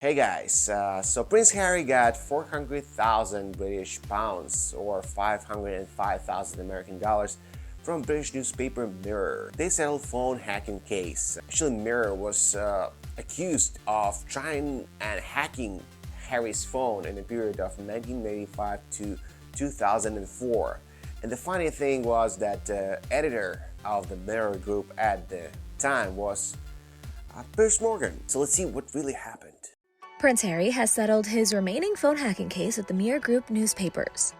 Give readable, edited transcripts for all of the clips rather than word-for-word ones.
Hey guys, so Prince Harry got 400,000 British pounds or 505,000 American dollars from British newspaper Mirror. They settled phone hacking case. Actually, Mirror was accused of trying and hacking Harry's phone in the period of 1985 to 2004. And the funny thing was that the editor of the Mirror group at the time was Piers Morgan. So let's see what really happened. Prince Harry has settled his remaining phone hacking case with the Mirror Group newspapers.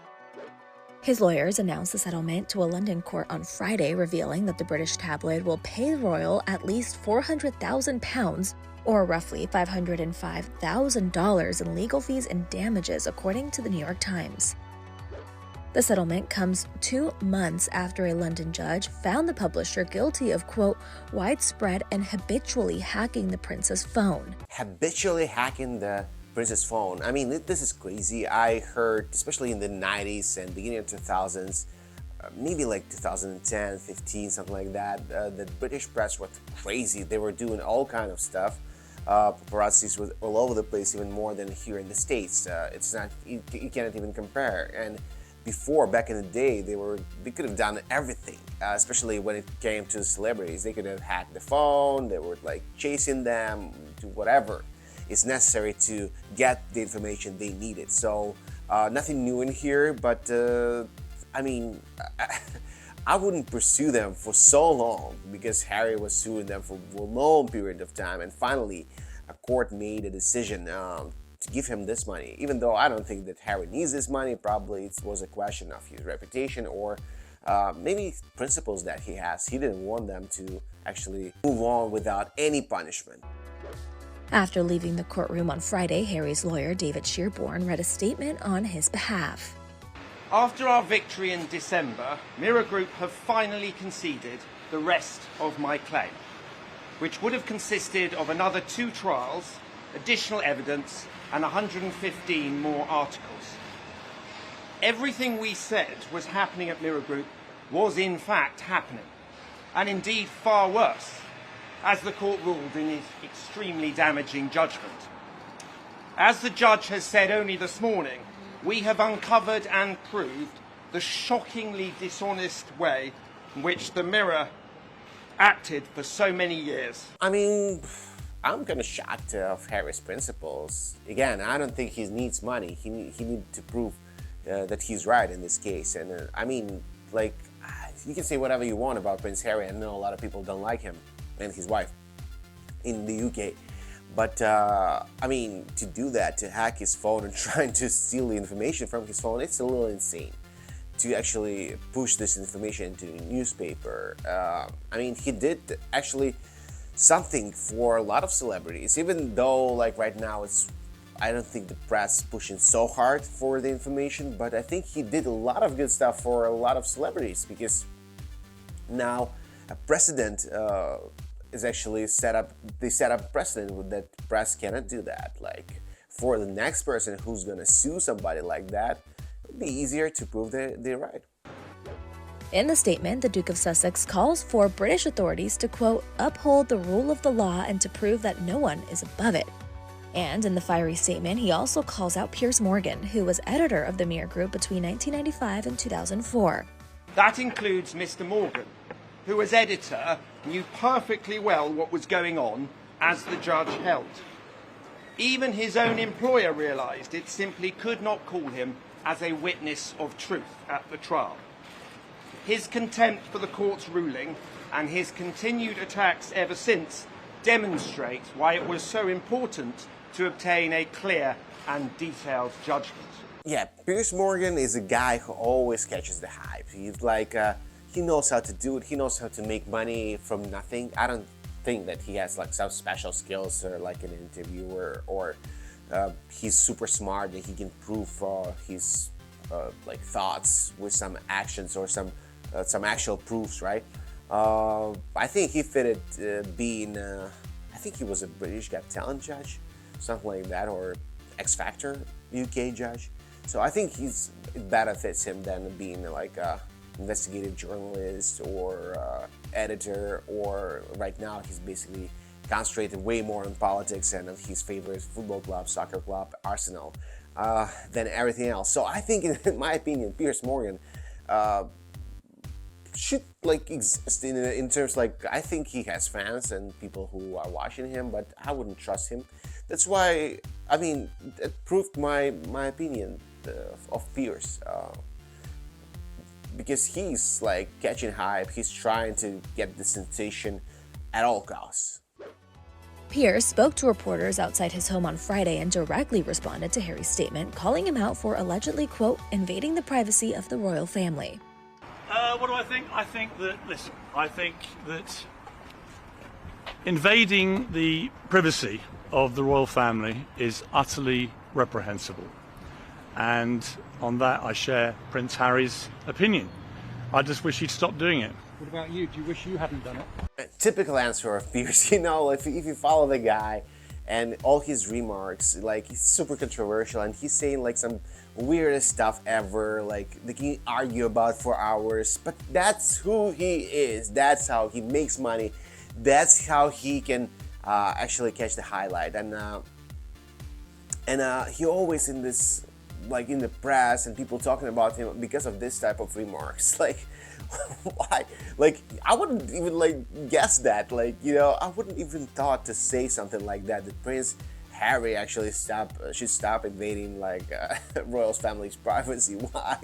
His lawyers announced the settlement to a London court on Friday, revealing that the British tabloid will pay the royal at least £400,000, or roughly $505,000 in legal fees and damages, according to the New York Times. The settlement comes 2 months after a London judge found the publisher guilty of, quote, widespread and habitually hacking the prince's phone. Habitually hacking the prince's phone. I mean, this is crazy. I heard, especially in the 90s and beginning of 2000s, maybe like 2010, 15, something like that, the British press was crazy. They were doing all kind of stuff. Paparazzis were all over the place, even more than here in the States. It's not, you cannot even compare. And before, back in the day, they could have done everything, especially when it came to celebrities. They could have hacked the phone, they were like chasing them, do whatever is necessary to get the information they needed. So nothing new in here, but I mean, I wouldn't pursue them for so long because Harry was suing them for a long period of time, and finally a court made a decision to give him this money, even though I don't think that Harry needs this money. Probably it was a question of his reputation or maybe principles that he has. He didn't want them to actually move on without any punishment. After leaving the courtroom on Friday, Harry's lawyer, David Shearborn, read a statement on his behalf. After our victory in December, Mirror Group have finally conceded the rest of my claim, which would have consisted of another 2 trials, additional evidence, and 115 more articles. Everything we said was happening at Mirror Group was in fact happening, and indeed far worse, as the court ruled in its extremely damaging judgment. As the judge has said only this morning, we have uncovered and proved the shockingly dishonest way in which the Mirror acted for so many years. I mean, I'm kind of shocked of Harry's principles. Again, I don't think he needs money. He needs to prove that he's right in this case. And I mean, like, you can say whatever you want about Prince Harry. I know a lot of people don't like him and his wife in the UK. But, I mean, to do that, to hack his phone and trying to steal the information from his phone, it's a little insane. To actually push this information into the newspaper. I mean, he did actually something for a lot of celebrities, even though like right now I don't think the press is pushing so hard for the information, but I think he did a lot of good stuff for a lot of celebrities, because now a precedent is actually set up. They set up a precedent that press cannot do that. Like, for the next person who's gonna sue somebody like that, it'll be easier to prove they're right. In the statement, the Duke of Sussex calls for British authorities to, quote, uphold the rule of the law and to prove that no one is above it. And in the fiery statement, he also calls out Piers Morgan, who was editor of the Mirror Group between 1995 and 2004. That includes Mr. Morgan, who as editor knew perfectly well what was going on, as the judge held. Even his own employer realised it simply could not call him as a witness of truth at the trial. His contempt for the court's ruling and his continued attacks ever since demonstrate why it was so important to obtain a clear and detailed judgment. Yeah, Piers Morgan is a guy who always catches the hype. He's like, he knows how to do it. He knows how to make money from nothing. I don't think that he has like some special skills or like an interviewer, or he's super smart and he can prove his like thoughts with some actions or some actual proofs, right? I think he fitted being, I think he was a British Got Talent judge, something like that, or X Factor UK judge. So I think it better fits him than being like a investigative journalist or editor, or right now he's basically concentrated way more on politics and on his favorite football club, soccer club, Arsenal, than everything else. So I think, in my opinion, Piers Morgan should like exist in terms like, I think he has fans and people who are watching him, but I wouldn't trust him. That's why, I mean, it proved my opinion of Piers, because he's like catching hype. He's trying to get the sensation at all costs. Piers spoke to reporters outside his home on Friday and directly responded to Harry's statement, calling him out for allegedly, quote, invading the privacy of the royal family. What do I think? I think that invading the privacy of the royal family is utterly reprehensible. And on that, I share Prince Harry's opinion. I just wish he'd stop doing it. What about you? Do you wish you hadn't done it? Typical answer of Piers, if you follow the guy and all his remarks, like, he's super controversial and he's saying like some weirdest stuff ever, like they can argue about for hours, but that's who he is. That's how he makes money. That's how he can actually catch the highlight. And he always in this, like in the press and people talking about him because of this type of remarks. Like, why? Like, I wouldn't even like guess that. Like, I wouldn't even thought to say something like that. That Prince Harry actually should stop invading like royal family's privacy. Why?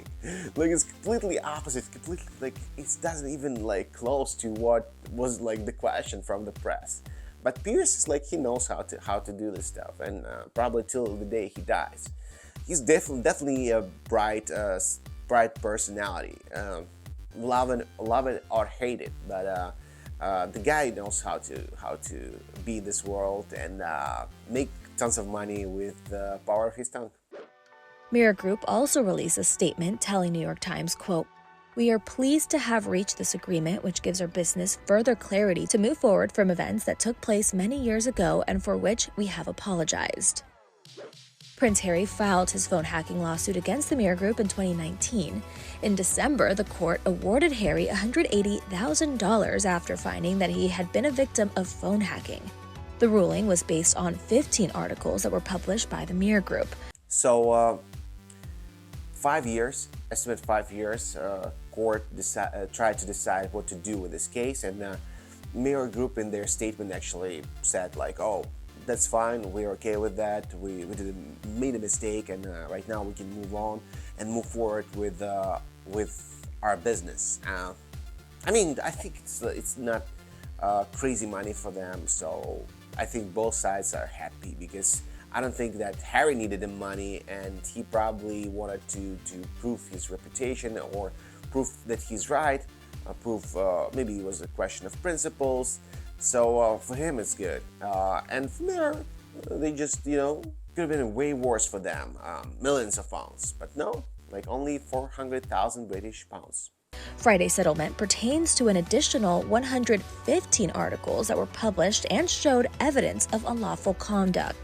Like, it's completely opposite. Completely, like, it doesn't even like close to what was like the question from the press. But Piers is like, he knows how to do this stuff, and probably till the day he dies. He's definitely a bright personality. Love it or hate it, but the guy knows how to be this world and make tons of money with the power of his tongue. Mirror Group also released a statement telling New York Times, quote, we are pleased to have reached this agreement, which gives our business further clarity to move forward from events that took place many years ago and for which we have apologized. Prince Harry filed his phone hacking lawsuit against the Mirror Group in 2019. In December, the court awarded Harry $180,000 after finding that he had been a victim of phone hacking. The ruling was based on 15 articles that were published by the Mirror Group. So, 5 years, estimate 5 years, court tried to decide what to do with this case, and Mirror Group in their statement actually said like, oh, that's fine, we're okay with that, we made a mistake, and right now we can move on and move forward with our business. I mean, I think it's not crazy money for them, so I think both sides are happy, because I don't think that Harry needed the money, and he probably wanted to prove his reputation or prove that he's right, maybe it was a question of principles. So for him it's good, and from there they just could have been way worse for them, millions of pounds, but no, like only 400,000 British pounds. Friday's settlement pertains to an additional 115 articles that were published and showed evidence of unlawful conduct.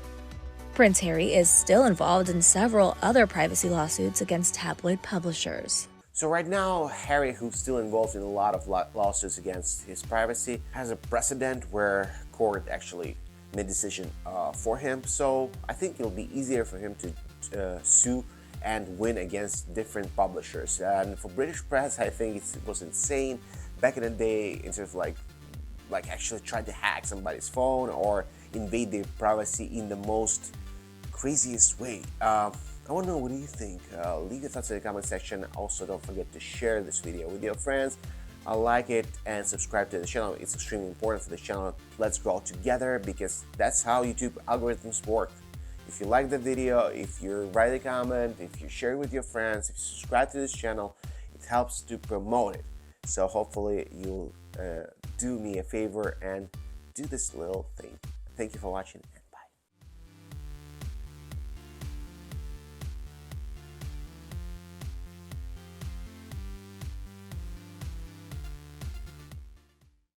Prince Harry is still involved in several other privacy lawsuits against tabloid publishers. So right now, Harry, who's still involved in a lot of lawsuits against his privacy, has a precedent where court actually made a decision for him. So I think it'll be easier for him to sue and win against different publishers. And for British press, I think it was insane back in the day, in terms of like actually trying to hack somebody's phone or invade their privacy in the most craziest way. I want to know, what do you think? Leave your thoughts in the comment section. Also, don't forget to share this video with your friends, like it, and subscribe to the channel. It's extremely important for the channel. Let's grow together, because that's how YouTube algorithms work. If you like the video, if you write a comment, if you share it with your friends, if you subscribe to this channel, it helps to promote it. So hopefully you'll do me a favor and do this little thing. Thank you for watching.